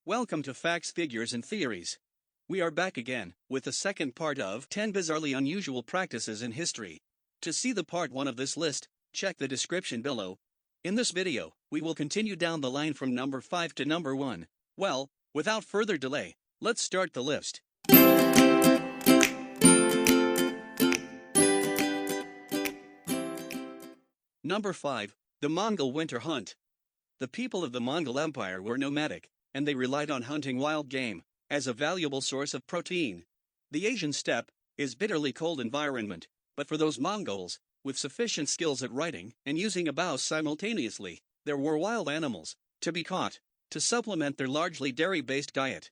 Welcome to Facts, Figures and Theories. We are back again with the second part of 10 bizarrely unusual practices in history. To see the part 1 of this list, check the description below. In this video, we will continue down the line from number 5 to number 1. Well, without further delay, let's start the list. Number 5. The Mongol Winter Hunt. The people of the Mongol Empire were nomadic, and they relied on hunting wild game as a valuable source of protein. The Asian steppe is a bitterly cold environment, but for those Mongols, with sufficient skills at riding and using a bow simultaneously, there were wild animals to be caught to supplement their largely dairy-based diet.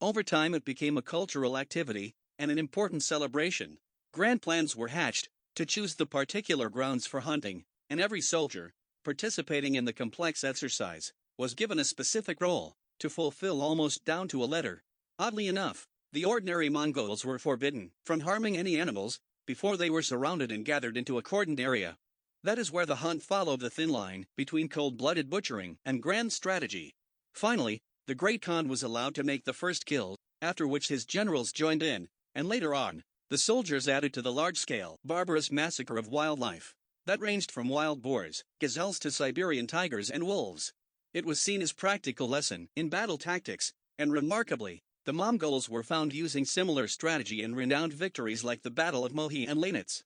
Over time it became a cultural activity and an important celebration. Grand plans were hatched to choose the particular grounds for hunting, and every soldier participating in the complex exercise was given a specific role to fulfill almost down to a letter. Oddly enough, the ordinary Mongols were forbidden from harming any animals before they were surrounded and gathered into a cordoned area. That is where the hunt followed the thin line between cold-blooded butchering and grand strategy. Finally, the Great Khan was allowed to make the first kill, after which his generals joined in, and later on, the soldiers added to the large-scale, barbarous massacre of wildlife that ranged from wild boars, gazelles to Siberian tigers and wolves. It was seen as a practical lesson in battle tactics, and remarkably, the Mongols were found using similar strategy in renowned victories like the Battle of Mohi and Lanitz.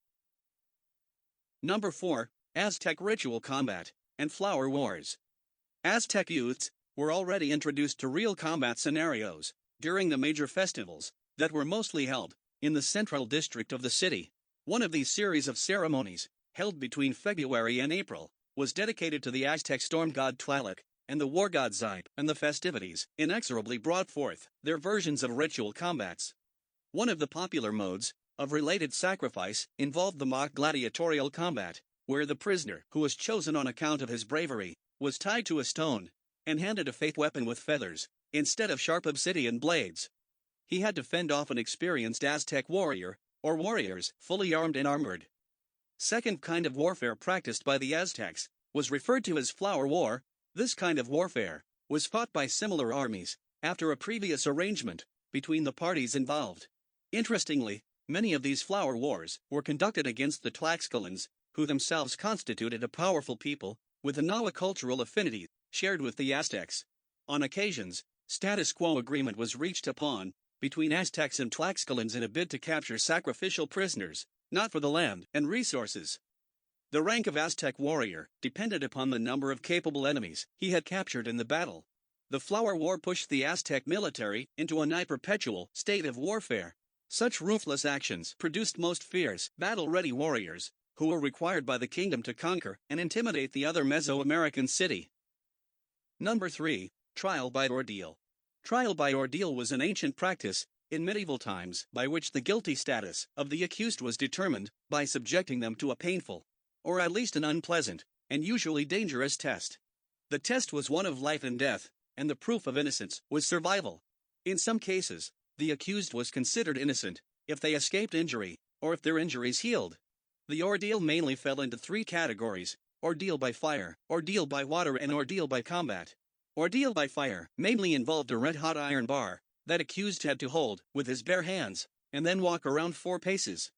Number 4. Aztec Ritual Combat and Flower Wars. Aztec youths were already introduced to real combat scenarios during the major festivals that were mostly held in the central district of the city. One of these series of ceremonies, held between February and April, was dedicated to the Aztec storm god Tlaloc and the war god Xipe, and the festivities inexorably brought forth their versions of ritual combats. One of the popular modes of related sacrifice involved the mock gladiatorial combat, where the prisoner, who was chosen on account of his bravery, was tied to a stone and handed a faith weapon with feathers instead of sharp obsidian blades. He had to fend off an experienced Aztec warrior, or warriors, fully armed and armored. Second kind of warfare practiced by the Aztecs was referred to as flower war. This kind of warfare was fought by similar armies after a previous arrangement between the parties involved. Interestingly, many of these flower wars were conducted against the Tlaxcalans, who themselves constituted a powerful people with a Nahua cultural affinity shared with the Aztecs. On occasions, status quo agreement was reached upon between Aztecs and Tlaxcalans in a bid to capture sacrificial prisoners, not for the land and resources. The rank of Aztec warrior depended upon the number of capable enemies he had captured in the battle. The flower war pushed the Aztec military into a nigh perpetual state of warfare. Such ruthless actions produced most fierce, battle-ready warriors, who were required by the kingdom to conquer and intimidate the other Mesoamerican city. Number 3. Trial by ordeal. Trial by ordeal was an ancient practice in medieval times by which the guilty status of the accused was determined by subjecting them to a painful, or at least an unpleasant, and usually dangerous test. The test was one of life and death, and the proof of innocence was survival. In some cases, the accused was considered innocent if they escaped injury, or if their injuries healed. The ordeal mainly fell into 3 categories: ordeal by fire, ordeal by water, and ordeal by combat. Ordeal by fire mainly involved a red-hot iron bar that accused had to hold with his bare hands, and then walk around 4 paces.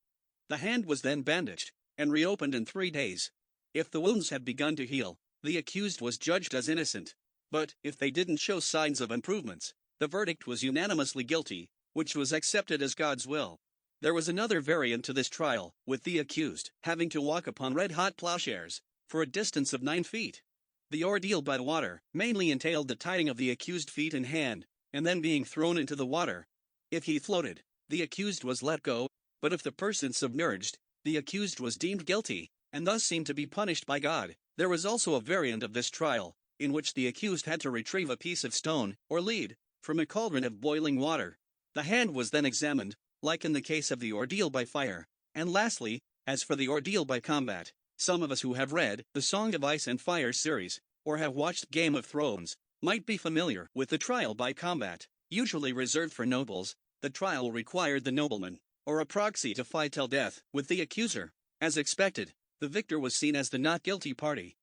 The hand was then bandaged and reopened in 3 days. If the wounds had begun to heal, the accused was judged as innocent. But if they didn't show signs of improvements, the verdict was unanimously guilty, which was accepted as God's will. There was another variant to this trial, with the accused having to walk upon red-hot plowshares for a distance of 9 feet. The ordeal by water mainly entailed the tying of the accused feet and hand, and then being thrown into the water. If he floated, the accused was let go, but if the person submerged, the accused was deemed guilty, and thus seemed to be punished by God. There was also a variant of this trial, in which the accused had to retrieve a piece of stone, or lead, from a cauldron of boiling water. The hand was then examined, like in the case of the ordeal by fire. And lastly, as for the ordeal by combat, some of us who have read the Song of Ice and Fire series, or have watched Game of Thrones, might be familiar with the trial by combat, usually reserved for nobles. The trial required the nobleman, or a proxy, to fight till death with the accuser. As expected, the victor was seen as the not guilty party.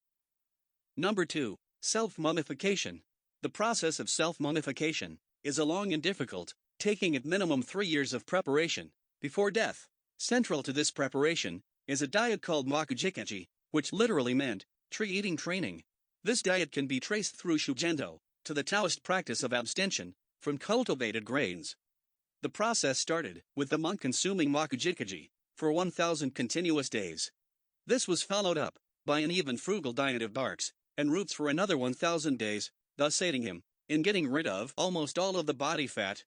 Number 2. Self-mummification. The process of self-mummification is a long and difficult, taking at minimum 3 years of preparation before death. Central to this preparation is a diet called makujikeji, which literally meant tree-eating training. This diet can be traced through shugendo to the Taoist practice of abstention from cultivated grains. The process started with the monk consuming makujikeji for 1,000 continuous days. This was followed up by an even frugal diet of barks and roots for another 1,000 days, thus aiding him in getting rid of almost all of the body fat.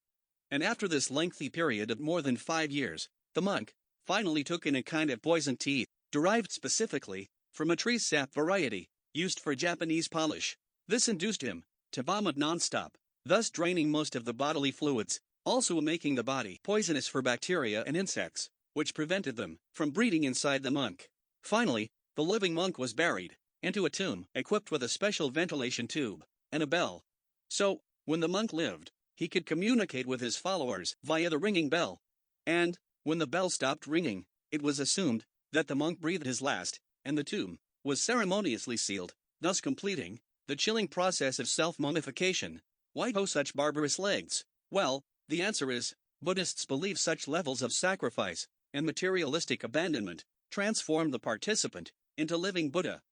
And after this lengthy period of more than 5 years, the monk finally took in a kind of poison tea, derived specifically from a tree sap variety used for Japanese polish. This induced him to vomit non-stop, thus draining most of the bodily fluids, also making the body poisonous for bacteria and insects, which prevented them from breeding inside the monk. Finally, the living monk was buried into a tomb equipped with a special ventilation tube and a bell. So, when the monk lived, he could communicate with his followers via the ringing bell. And, when the bell stopped ringing, it was assumed that the monk breathed his last, and the tomb was ceremoniously sealed, thus completing the chilling process of self-mummification. Why go such barbarous lengths? Well, the answer is, Buddhists believe such levels of sacrifice and materialistic abandonment transform the participant into living Buddha.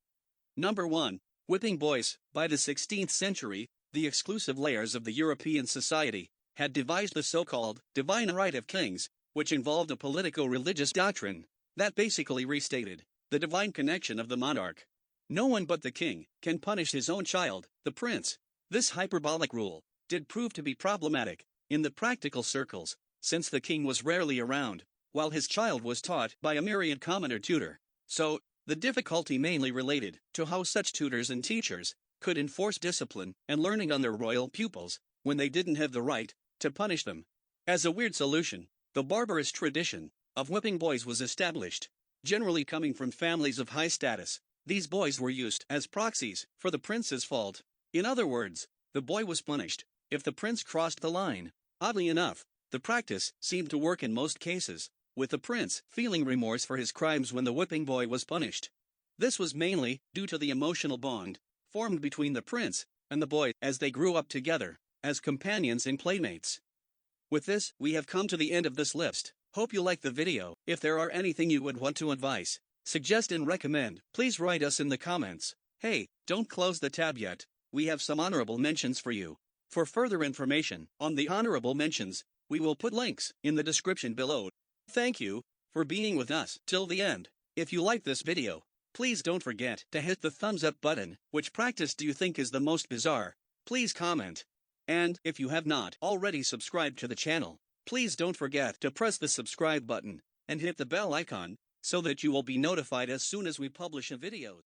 Number 1. Whipping boys. By the 16th century, the exclusive layers of the European society had devised the so-called divine right of kings, which involved a politico-religious doctrine that basically restated the divine connection of the monarch. No one but the king can punish his own child, the prince. This hyperbolic rule did prove to be problematic in the practical circles, since the king was rarely around, while his child was taught by a myriad commoner tutor. So, the difficulty mainly related to how such tutors and teachers could enforce discipline and learning on their royal pupils when they didn't have the right to punish them. As a weird solution, the barbarous tradition of whipping boys was established. Generally coming from families of high status, these boys were used as proxies for the prince's fault. In other words, the boy was punished if the prince crossed the line. Oddly enough, the practice seemed to work in most cases, with the prince feeling remorse for his crimes when the whipping boy was punished. This was mainly due to the emotional bond formed between the prince and the boy as they grew up together as companions and playmates. With this, we have come to the end of this list. Hope you liked the video. If there are anything you would want to advise, suggest and recommend, please write us in the comments. Hey, don't close the tab yet. We have some honorable mentions for you. For further information on the honorable mentions, we will put links in the description below. Thank you for being with us till the end. If you like this video, please don't forget to hit the thumbs up button. Which practice do you think is the most bizarre? Please comment. And if you have not already subscribed to the channel, please don't forget to press the subscribe button and hit the bell icon so that you will be notified as soon as we publish a video.